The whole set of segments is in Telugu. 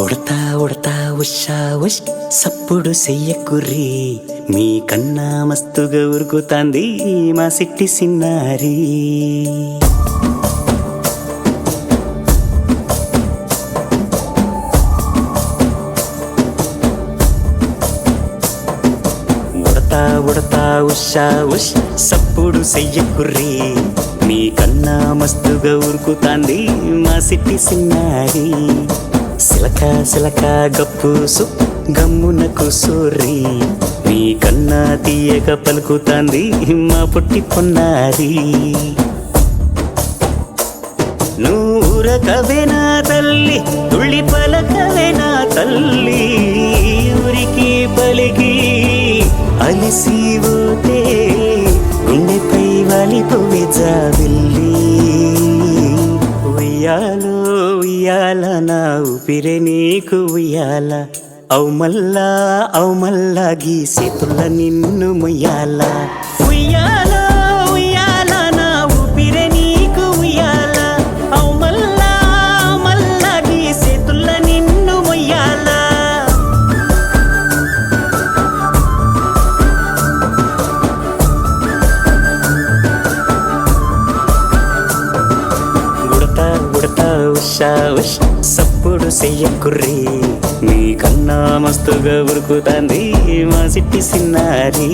ఉడతా ఉడతా ఉషా ఉష్ సప్పుడు చెయ్యకుర్రి మీ కన్నా మస్తుగా ఉరుకుతాంది మా సిట్టి సిన్నారి. ఉడతా ఉడతా ఉషా ఉష్ సప్పుడు చెయ్యకుర్రి మీ కన్నా మస్తుగా ఉరుకుతాంది మా సిట్టి సిన్నారి. సిలక సిలక గప్పుసు గమ్మున కూసోర్రి మీ కన్నా తీయక పలుకుతాంది మా పొట్టి పొన్నారి. నూరకవేనా తల్లి తుళ్ళి పలకవేనా తల్లి ఊరికి పలికి అలిసి పోతే గుండెపై వాలిపోవే జాబిల్లి. ఉయ్యాలో ఉయ్యాల నా ఊపిరే నీకు ఉయ్యాల అవు మల్లా గీ చేతుల నిన్ను ముయ్యాల. ఉయ్యాల ఉయ్యాల నా ఊపిరే నీకు ఉయ్యాల అవు మల్లా గీ చేతుల నిన్ను ముయ్యాల. ఉడతా ఉడతా ఉషా ఉష్ సప్పుడు చెయ్యకుర్రి మీ కన్నా మస్తుగా ఉరుకుతాంది మా సిట్టి సిన్నారి.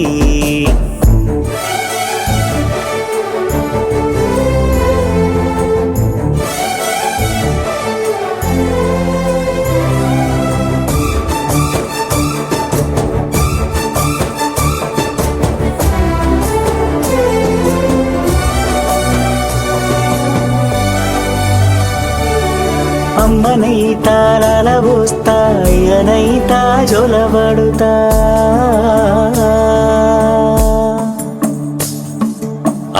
అమ్మనైతా లలబోస్తా అయ్యనైతా జొలబడుతా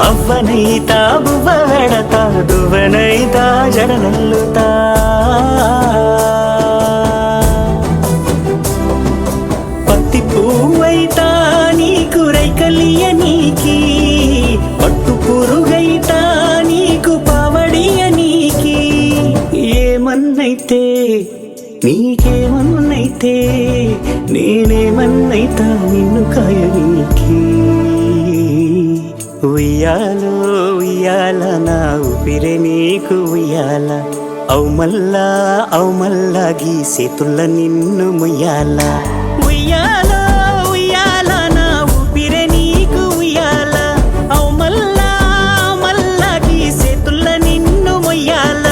అవ్వనైతా బువ్వ వెడతా దువ్వనైతా జడనల్లుతా. పత్తి పువ్వైతా నీకు రైకలియ నీకి పట్టు పురుగైతా నీకు పావడియ నీకి. ఏమన్నైతే నీకేమన్నైతే నేనేమన్నైతా నిన్ను కాయనీకి. ఉయ్యాలో ఉయ్యాల నా ఊపిరే నీకు ఉయ్యాల అవు మల్లా గీ చేతుల నిన్ను ముయ్యాల. ఉయ్యాలో ఉయ్యాల నా ఊపిరే నీకు ఉయ్యాల అవు మల్లా గీ చేతుల నిన్ను ముయ్యాల.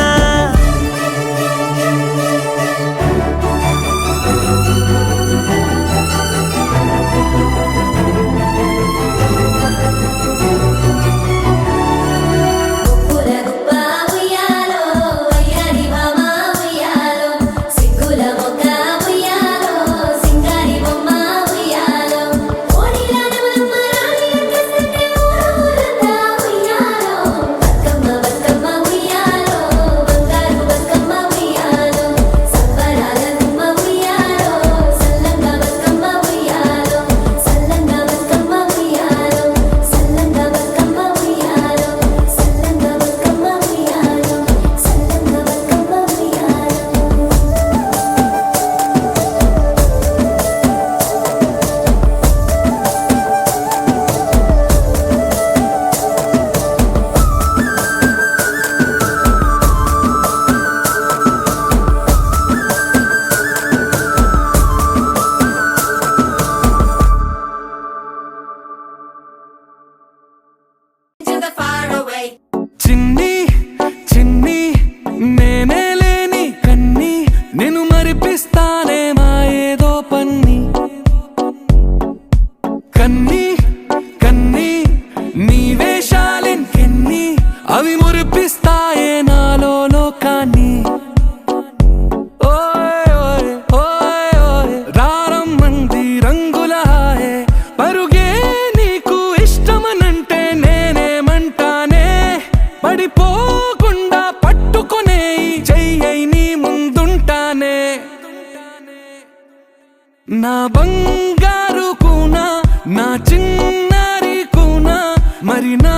చిన్ని చిన్ని నేనే లేని కన్ని నేను మరిపిస్తానే మా ఏదో పన్ని. కన్ని కన్ని నీ వేషాలెన్కెన్ని అవి మురిపిస్తాయే నాలో లోకాన్ని. ఓయ్ ఓయ్ ఓయ్ ఓయ్ రారమ్మంది రంగుల హాయే పరుగే నీకు ఇష్టమనంటే నేనేమంటానే. పడిపోకుండా పట్టుకునే చెయ్యై నీ ముందుంటానే. నా బంగారు కూనా నా చిన్నారి కూనా మరి నా